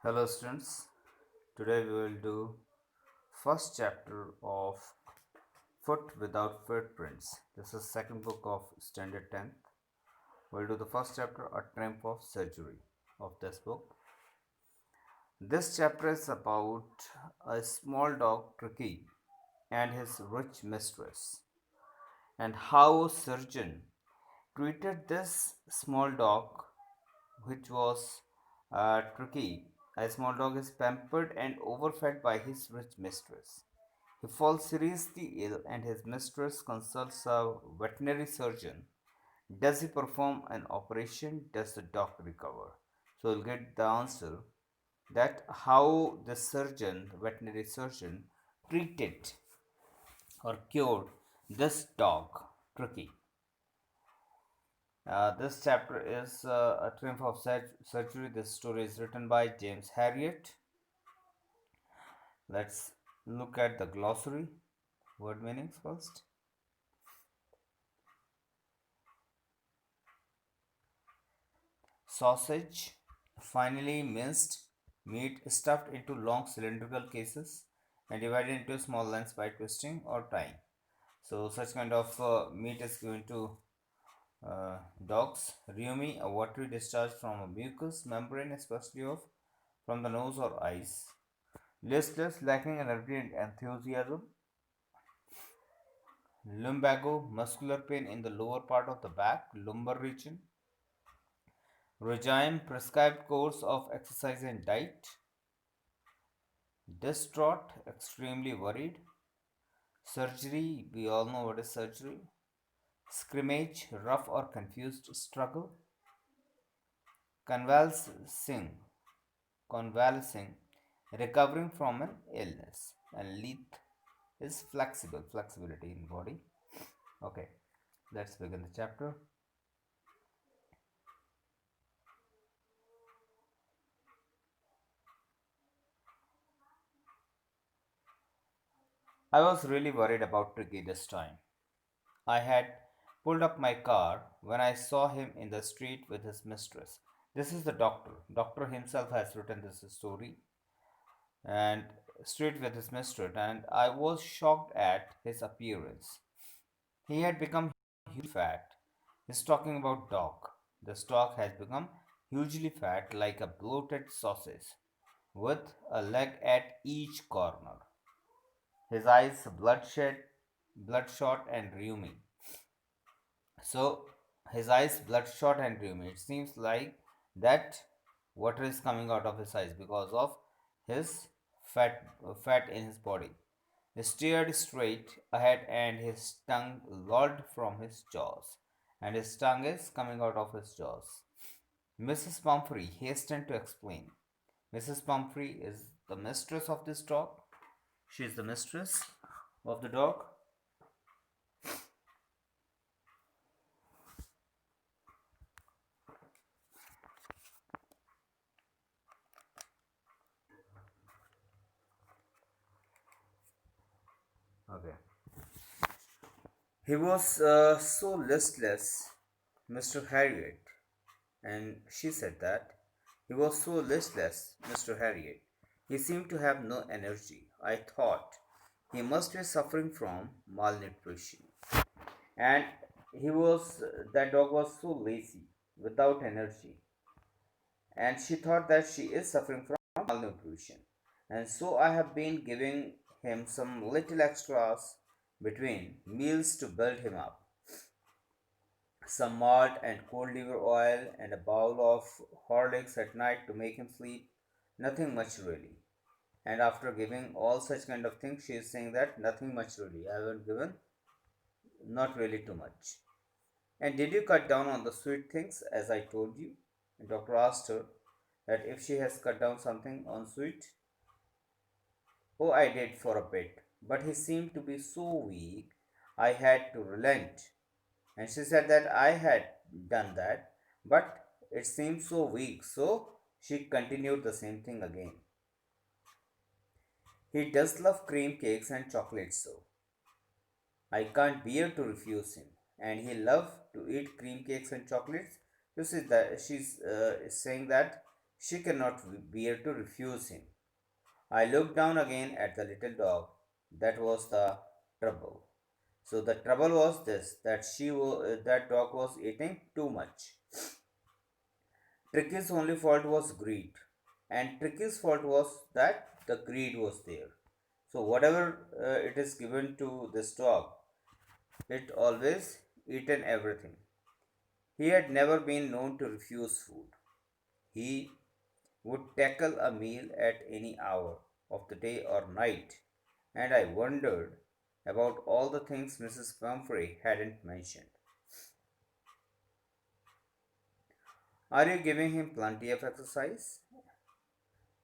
Hello students, today we will do first chapter of Foot Without Footprints. This is second book of standard 10th. We'll do the first chapter, A Triumph of Surgery, of this book. This chapter is about a small dog Tricky and his rich mistress, and how a surgeon treated this small dog, which was Tricky. A small dog is pampered and overfed by his rich mistress. He falls seriously ill, and his mistress consults a veterinary surgeon. Does he perform an operation? Does the dog recover? So we'll get the answer that how the surgeon, the veterinary surgeon, treated or cured this dog, Tricky. This chapter is a triumph of surgery. This story is written by James Harriet. Let's look at the glossary. Word meanings first. Sausage, finely minced meat stuffed into long cylindrical cases and divided into small lengths by twisting or tying. So, such kind of meat is given to dogs. Rheumi, a watery discharge from a mucous membrane, especially from the nose or eyes. Listless, lacking energy and enthusiasm. Lumbago, muscular pain in the lower part of the back, lumbar region. Regime, prescribed course of exercise and diet. Distraught, extremely worried. Surgery, we all know what is surgery. Scrimmage, rough or confused struggle. Convalescing, convalescing, recovering from an illness. And leth is flexible, flexibility in body. Okay, let's begin the chapter. I was really worried about Tricky this time. I had pulled up my car when I saw him in the street with his mistress. This is the doctor. Doctor himself has written this story and street with his mistress, and I was shocked at his appearance. He had become hugely fat. He's talking about dog. This dog has become hugely fat like a bloated sausage with a leg at each corner. His eyes bloodshot and rheumy. So his eyes bloodshot and rheumy. It seems like that water is coming out of his eyes because of his fat in his body. He stared straight ahead and his tongue lolled from his jaws. And his tongue is coming out of his jaws. Mrs. Pumphrey hastened to explain. Mrs. Pumphrey is the mistress of this dog. She is the mistress of the dog. Okay. He was so listless, Mr. Harriet, and she said that he was so listless, Mr. Harriet. He seemed to have no energy. I thought he must be suffering from malnutrition. And that dog was so lazy, without energy. And she thought that she is suffering from malnutrition. And so I have been giving him some little extras between meals to build him up. Some malt and cold liver oil and a bowl of Horlicks at night to make him sleep. Nothing much really. And after giving all such kind of things, she is saying that nothing much really. I haven't given not really too much. And did you cut down on the sweet things as I told you? And doctor asked her that if she has cut down something on sweet. Oh, I did for a bit, but he seemed to be so weak I had to relent. And she said that I had done that, but it seemed so weak, so she continued the same thing again. He does love cream cakes and chocolates, so I can't bear to refuse him. And he loved to eat cream cakes and chocolates. This is that she's saying that She cannot bear to refuse him. I looked down again at the little dog. That was the trouble. So the trouble was this, that that dog was eating too much. Tricky's only fault was greed, and Tricky's fault was that the greed was there. So whatever it is given to this dog, it always eaten everything. He had never been known to refuse food. He would tackle a meal at any hour of the day or night, and I wondered about all the things Mrs. Pumphrey hadn't mentioned. Are you giving him plenty of exercise?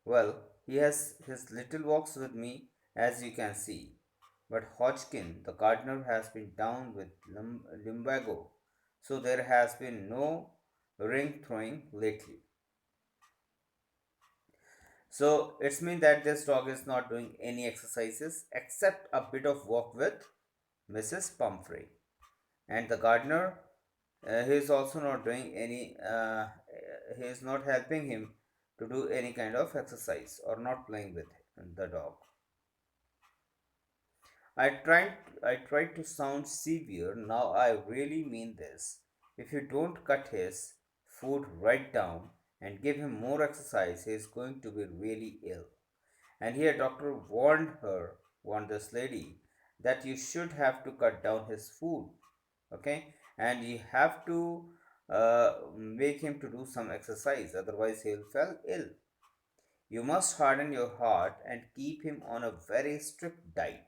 Well, he has his little walks with me, as you can see. But Hodgkin, the gardener, has been down with lumbago, so there has been no ring throwing lately. So it's mean that this dog is not doing any exercises except a bit of walk with Mrs. Pumphrey. And the gardener, he is also not doing any, he is not helping him to do any kind of exercise or not playing with the dog. I tried to sound severe. Now I really mean this. If you don't cut his food right down and give him more exercise, he is going to be really ill. And here doctor warned this lady that you should have to cut down his food, okay? And you have to make him to do some exercise, otherwise he'll fall ill. You must harden your heart and keep him on a very strict diet.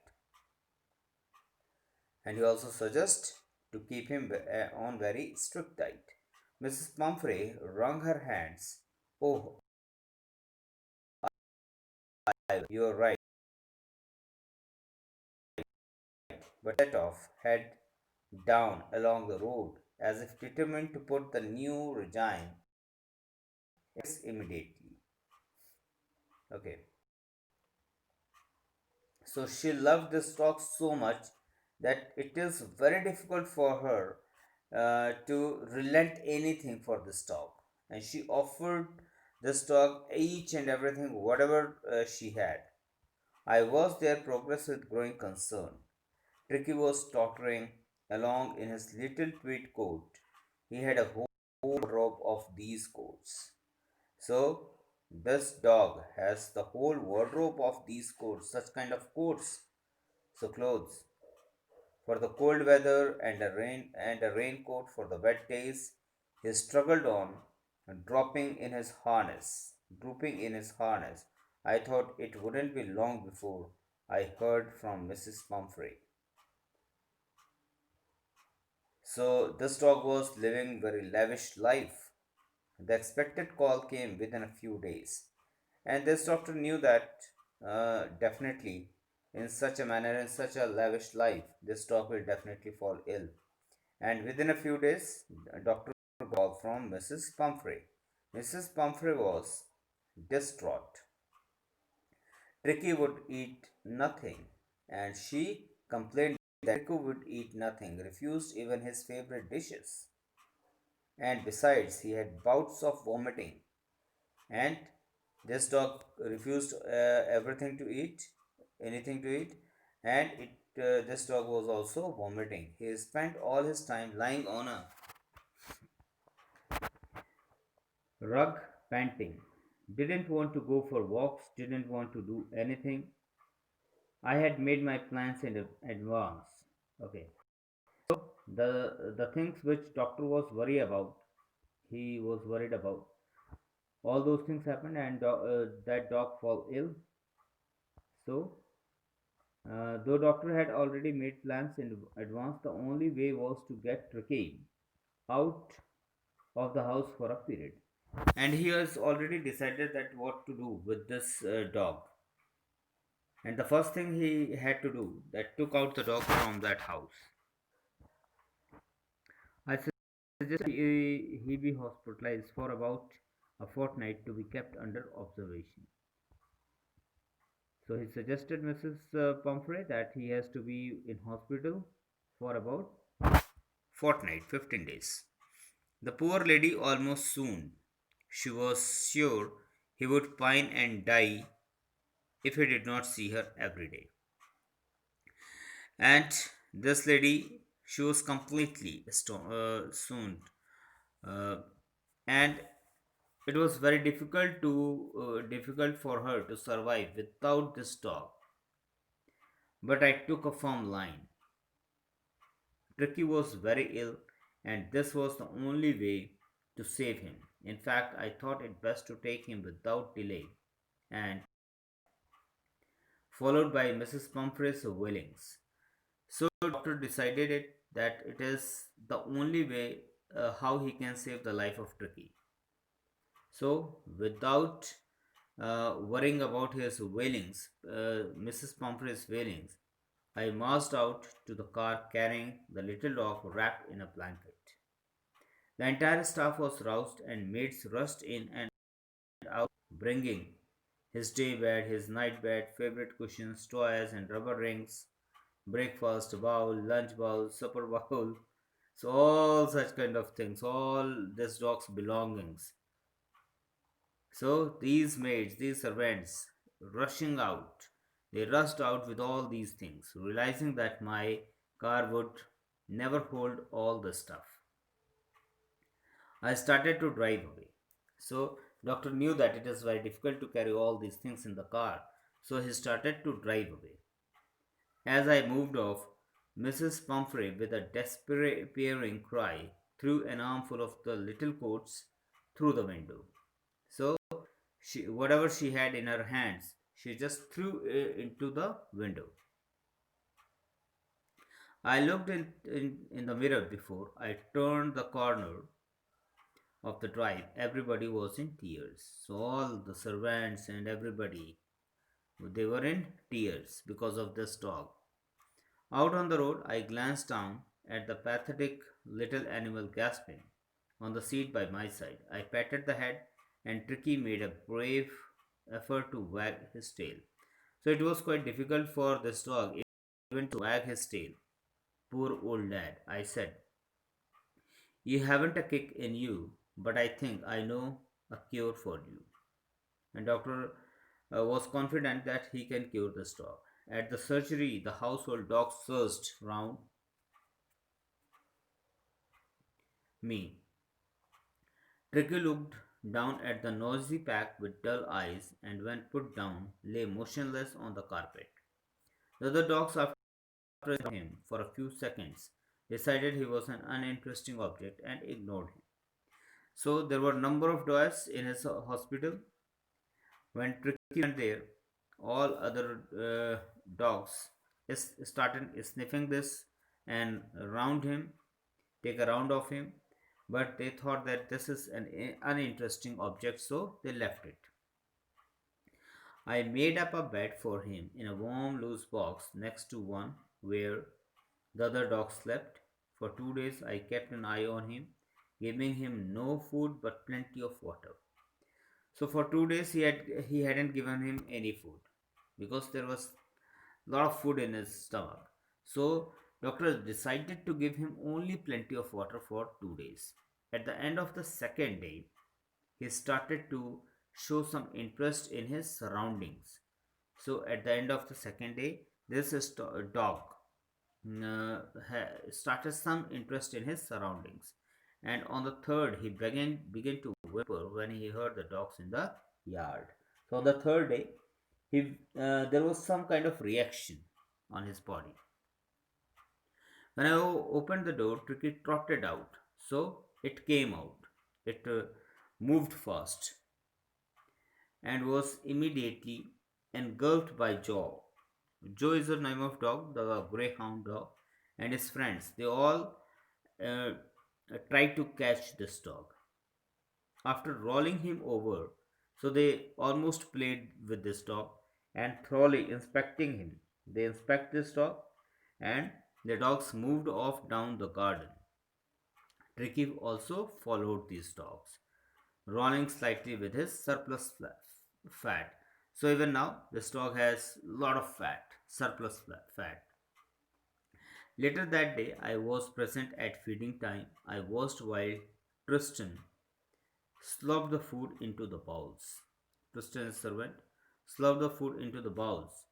And he also suggests to keep him on very strict diet. Mrs. Pumphrey wrung her hands. Oh, you're right. But set off, head down along the road, as if determined to put the new regime immediately. Okay. So she loved this dog so much that it is very difficult for her to relent anything for this dog. And she offered this dog each and everything, whatever she had. I watched their progress with growing concern. Tricky was tottering along in his little tweed coat. He had a whole robe of these coats. So, this dog has the whole wardrobe of these coats, such kind of coats, so clothes for the cold weather and a raincoat for the wet days. He struggled on, drooping in his harness. I thought it wouldn't be long before I heard from Mrs. Pumphrey. So this dog was living very lavish life. The expected call came within a few days, and this doctor knew that definitely in such a manner, in such a lavish life, this dog will definitely fall ill. And within a few days, the doctor called from Mrs. Pumphrey. Mrs. Pumphrey was distraught. Tricky would eat nothing, and she complained that Tricky would eat nothing, refused even his favorite dishes. And besides, he had bouts of vomiting. And this dog refused everything to eat, anything to eat, and this dog was also vomiting. He spent all his time lying on a rug, panting. Didn't want to go for walks, didn't want to do anything. I had made my plans in advance. Okay. The things which doctor was worried about, he was worried about. All those things happened, and that dog fall ill. So, though doctor had already made plans in advance, the only way was to get Tricky out of the house for a period. And he has already decided that what to do with this dog. And the first thing he had to do, that took out the dog from that house. I suggest he be hospitalized for about a fortnight to be kept under observation. So he suggested Mrs. Pumphrey that he has to be in hospital for about fortnight, 15 days. The poor lady almost swooned. She was sure he would pine and die if he did not see her every day. And this lady, she was completely stoned, uh, and it was very difficult for her to survive without this dog. But I took a firm line. Tricky was very ill, and this was the only way to save him. In fact, I thought it best to take him without delay, and followed by Mrs. Pumphrey's wailings. So, doctor decided that it is the only way how he can save the life of Tricky. So, without worrying about his wailings, Mrs. Pumphrey's wailings, I marched out to the car carrying the little dog wrapped in a blanket. The entire staff was roused and maids rushed in and out, bringing his day bed, his night bed, favorite cushions, toys, and rubber rings, breakfast bowl, lunch bowl, supper bowl. So, all such kind of things, all this dog's belongings. So, these maids, these servants, rushing out, they rushed out with all these things, realizing that my car would never hold all the stuff. I started to drive away. So, doctor knew that it is very difficult to carry all these things in the car. So, he started to drive away. As I moved off, Mrs. Pumphrey, with a despairing cry, threw an armful of the little coats through the window. So, whatever she had in her hands, she just threw it into the window. I looked in the mirror before I turned the corner of the drive. Everybody was in tears. So, all the servants and everybody, they were in tears because of this dog. Out on the road, I glanced down at the pathetic little animal gasping on the seat by my side. I patted the head, and Tricky made a brave effort to wag his tail. So it was quite difficult for this dog even to wag his tail. Poor old lad, I said. You haven't a kick in you, but I think I know a cure for you. And doctor was confident that he can cure this dog. At the surgery, the household dog surged round me. Tricky looked down at the noisy pack with dull eyes and, when put down, lay motionless on the carpet. The other dogs, after him for a few seconds, decided he was an uninteresting object and ignored him. So there were a number of dogs in his hospital. When Tricky went there, all other dogs started sniffing this and round him, take a round of him, but they thought that this is an uninteresting object, so they left it. I made up a bed for him in a warm, loose box next to one where the other dogs slept. For 2 days, I kept an eye on him, giving him no food but plenty of water. So for 2 days, he hadn't given him any food because there was a lot of food in his stomach. So doctor decided to give him only plenty of water for 2 days. At the end of the second day, he started to show some interest in his surroundings. So at the end of the second day, this dog started some interest in his surroundings. And on the third, he began to whimper when he heard the dogs in the yard. So on the third day, there was some kind of reaction on his body. When I opened the door, Tricky trotted out. So it came out. It moved fast and was immediately engulfed by Joe. Joe is the name of dog, the greyhound dog, and his friends. They all uh, tried to catch this dog. After rolling him over, so they almost played with this dog and thoroughly inspecting him. They inspect this dog and the dogs moved off down the garden. Tricky also followed these dogs, rolling slightly with his surplus fat. So even now, this dog has a lot of fat, surplus fat. Later that day, I was present at feeding time. I watched while Tristan slopped the food into the bowls. Tristan's servant, slurped the food into the bowls.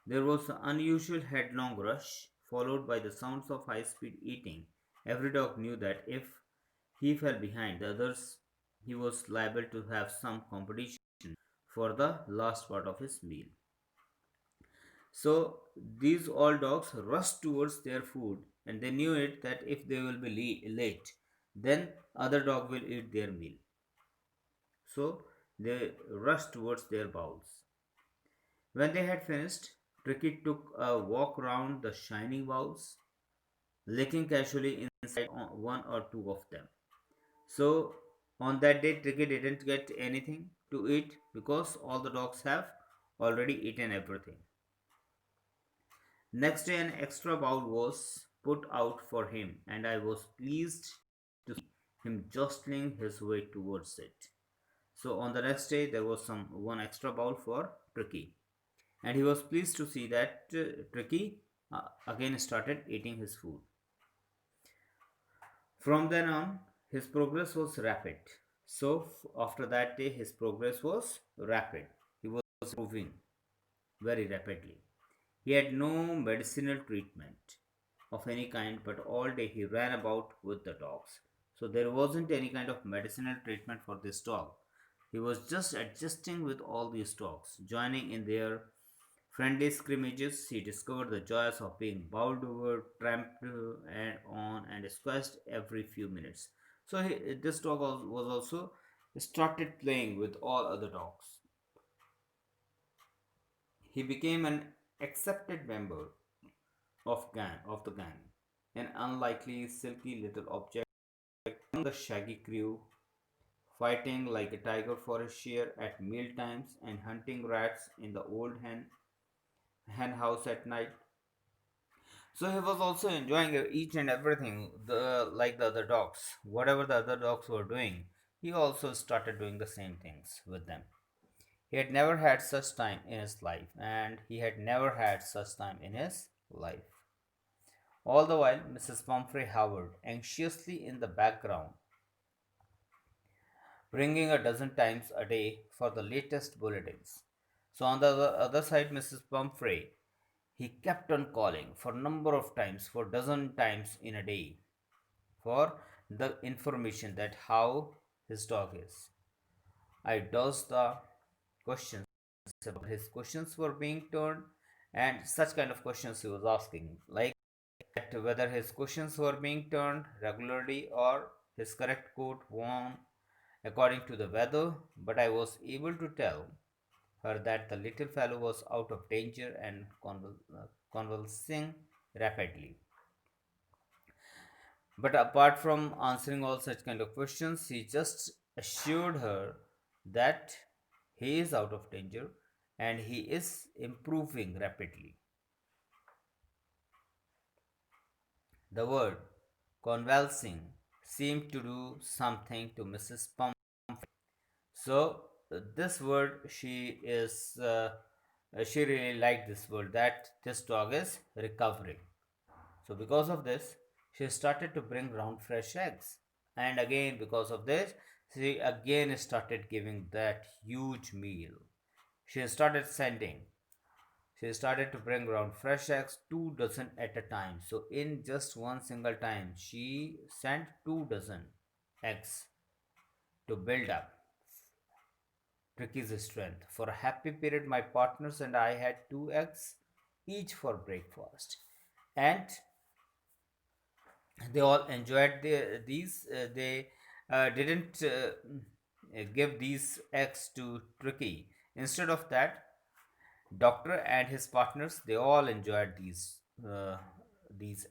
There was an unusual headlong rush, followed by the sounds of high speed eating. Every dog knew that if he fell behind the others, he was liable to have some competition for the last part of his meal. So these all dogs rushed towards their food, and they knew it that if they will be late, then other dog will eat their meal. So they rushed towards their bowls. When they had finished, Tricky took a walk round the shining bowls, licking casually inside one or two of them. So on that day, Tricky didn't get anything to eat because all the dogs have already eaten everything. Next day, an extra bowl was put out for him, and I was pleased to see him jostling his way towards it. So on the next day, there was some one extra bowl for Tricky, and he was pleased to see that Tricky again started eating his food. From then on, his progress was rapid. So after that day, his progress was rapid. He was improving very rapidly. He had no medicinal treatment of any kind, but all day he ran about with the dogs. So there wasn't any kind of medicinal treatment for this dog. He was just adjusting with all these dogs, joining in their friendly scrimmages. He discovered the joys of being bowled over, tramped and on, and squashed every few minutes. So this dog was also started playing with all other dogs. He became an accepted member of the gang, an unlikely silky little object among the shaggy crew, fighting like a tiger for his share at meal times and hunting rats in the old hen house at night. So he was also enjoying each and everything, like the other dogs. Whatever the other dogs were doing, he also started doing the same things with them. He had never had such time in his life, and he had never had such time in his life. All the while, Mrs. Pumphrey hovered anxiously in the background, ringing a dozen times a day for the latest bulletins. So on the other side, Mrs. Pumphrey, he kept on calling for number of times, for dozen times in a day, for the information that how his dog is. I dodged the questions about his questions were being turned, and such kind of questions he was asking, like whether his questions were being turned regularly or his correct coat worn according to the weather, but I was able to tell her that the little fellow was out of danger and convulsing rapidly. But apart from answering all such kind of questions, he just assured her that he is out of danger and he is improving rapidly. The word convulsing seemed to do something to Mrs. Pump. So this word she really liked this word that this dog is recovering. So because of this, she started to bring round fresh eggs, and again because of this, she again started giving that huge meal. She started sending. She started to bring round fresh eggs, 2 dozen at a time. So in just one single time, she sent 2 dozen eggs to build up Tricky's strength. For a happy period, my partners and I had 2 eggs each for breakfast, and they all enjoyed these. They didn't give these eggs to Tricky. Instead of that, Doctor and his partners they all enjoyed these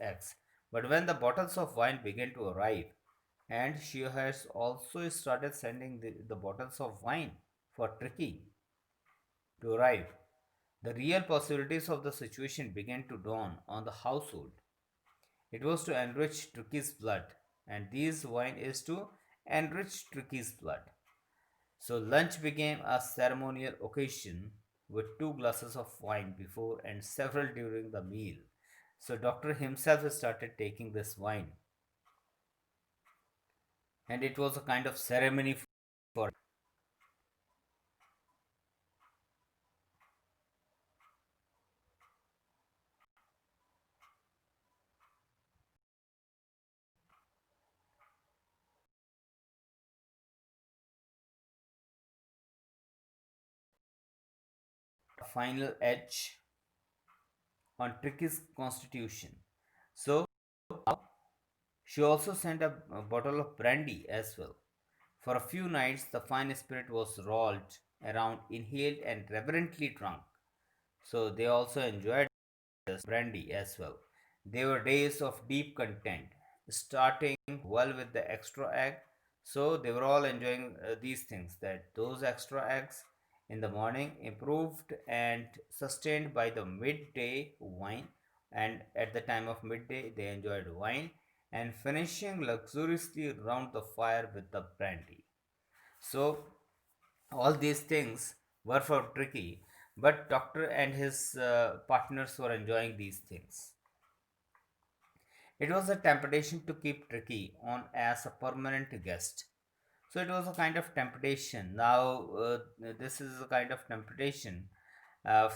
eggs. But when the bottles of wine began to arrive, and she has also started sending the bottles of wine for Tricky to arrive, the real possibilities of the situation began to dawn on the household. It was to enrich Tricky's blood, and this wine is to enrich Tricky's blood. So lunch became a ceremonial occasion with 2 glasses of wine before and several during the meal. So doctor himself started taking this wine, and it was a kind of ceremony for. final edge on Tricky's constitution. So she also sent a bottle of brandy as well. For a few nights, the fine spirit was rolled around, inhaled, and reverently drunk. So they also enjoyed this brandy as well. They were days of deep content, starting well with the extra egg. So they were all enjoying these things, that those extra eggs in the morning improved and sustained by the midday wine. And at the time of midday, they enjoyed wine and finishing luxuriously round the fire with the brandy. So all these things were for Tricky, but Doctor and his partners were enjoying these things. It was a temptation to keep Tricky on as a permanent guest. So it was a kind of temptation. Now, this is a kind of temptation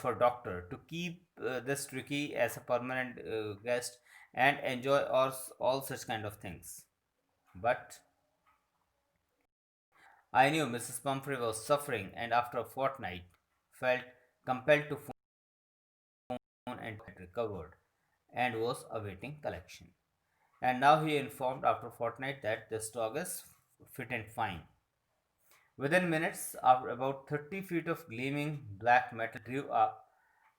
for Doctor to keep this Tricky as a permanent guest and enjoy all such kind of things. But I knew Mrs. Pumphrey was suffering, and after a fortnight, felt compelled to phone and had recovered and was awaiting collection. And now he informed after a fortnight that this dog is fit and fine. Within minutes, after about 30 feet of gleaming black metal drew up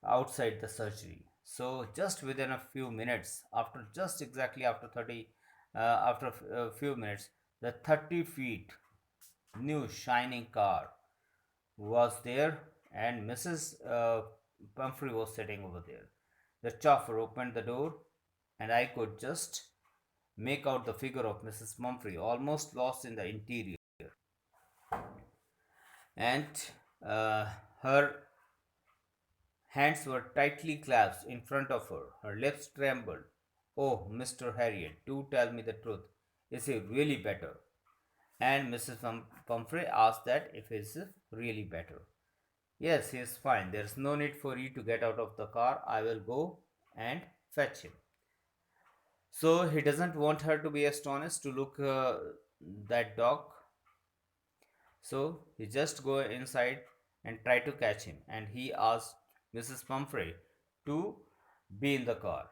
outside the surgery. So just within a few minutes, after just exactly after 30, after a few minutes, the 30 feet new shining car was there, and Mrs. Pumphrey was sitting over there. The chauffeur opened the door, and I could just make out the figure of Mrs. Pumphrey, almost lost in the interior, and uh, her hands were tightly clasped in front of her. Her lips trembled. "Oh, Mr. Harriet, do tell me the truth. Is he really better?" And Mrs. Pumphrey asked that if he is really better. "Yes, he is fine. There is no need for you to get out of the car. I will go and fetch him." So he doesn't want her to be astonished to look that dog. So he just go inside and try to catch him. And he asked Mrs. Pumphrey to be in the car.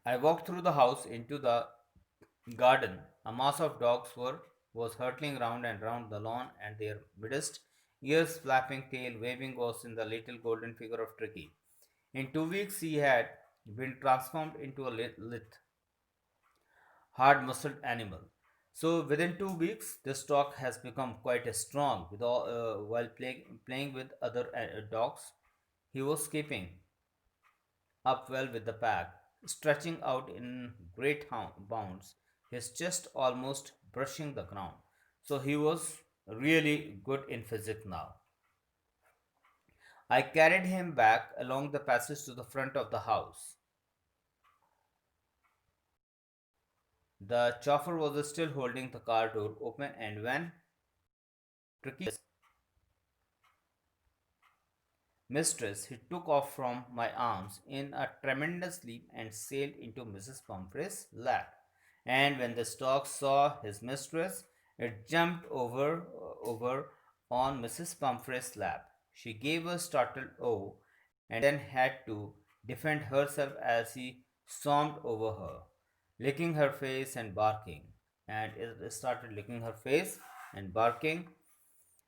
I walked through the house into the garden. A mass of dogs was hurtling round and round the lawn, and their midst, ears flapping, tail waving, was in the little golden figure of Tricky. In 2 weeks, he had been transformed into a lithe, hard muscled animal. So, within 2 weeks, this dog has become quite strong. While playing with other dogs, he was keeping up well with the pack, stretching out in great bounds, his chest almost brushing the ground. So, he was really good in physics now. I carried him back along the passage to the front of the house. The chauffeur was still holding the car door open, and when Tricky mistress, he took off from my arms in a tremendous leap and sailed into Mrs. Pumphrey's lap. And when the stork saw his mistress, it jumped over on Mrs. Pumphrey's lap. She gave a startled "oh" and then had to defend herself as he swarmed over her, licking her face and barking. And it started licking her face and barking.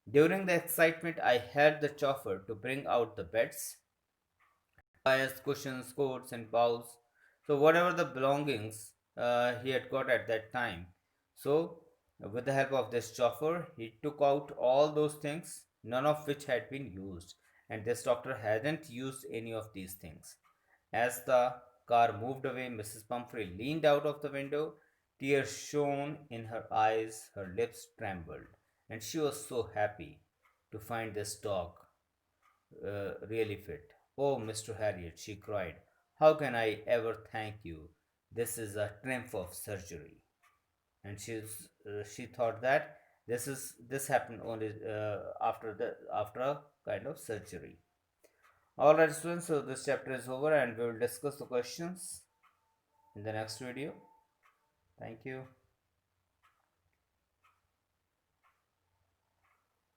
During the excitement, I helped the chauffeur to bring out the beds, chairs, cushions, coats, and bowls. So, whatever the belongings he had got at that time. So, with the help of this chauffeur, he took out all those things, none of which had been used. And this doctor hadn't used any of these things. As the car moved away, Mrs. Pumphrey leaned out of the window. Tears shone in her eyes, her lips trembled, and she was so happy to find this dog really fit. "Oh, Mr. Harriet," she cried, "how can I ever thank you? This is a triumph of surgery." And she thought that this happened only after a kind of surgery. All right, students. So this chapter is over, and we will discuss the questions in the next video. Thank you.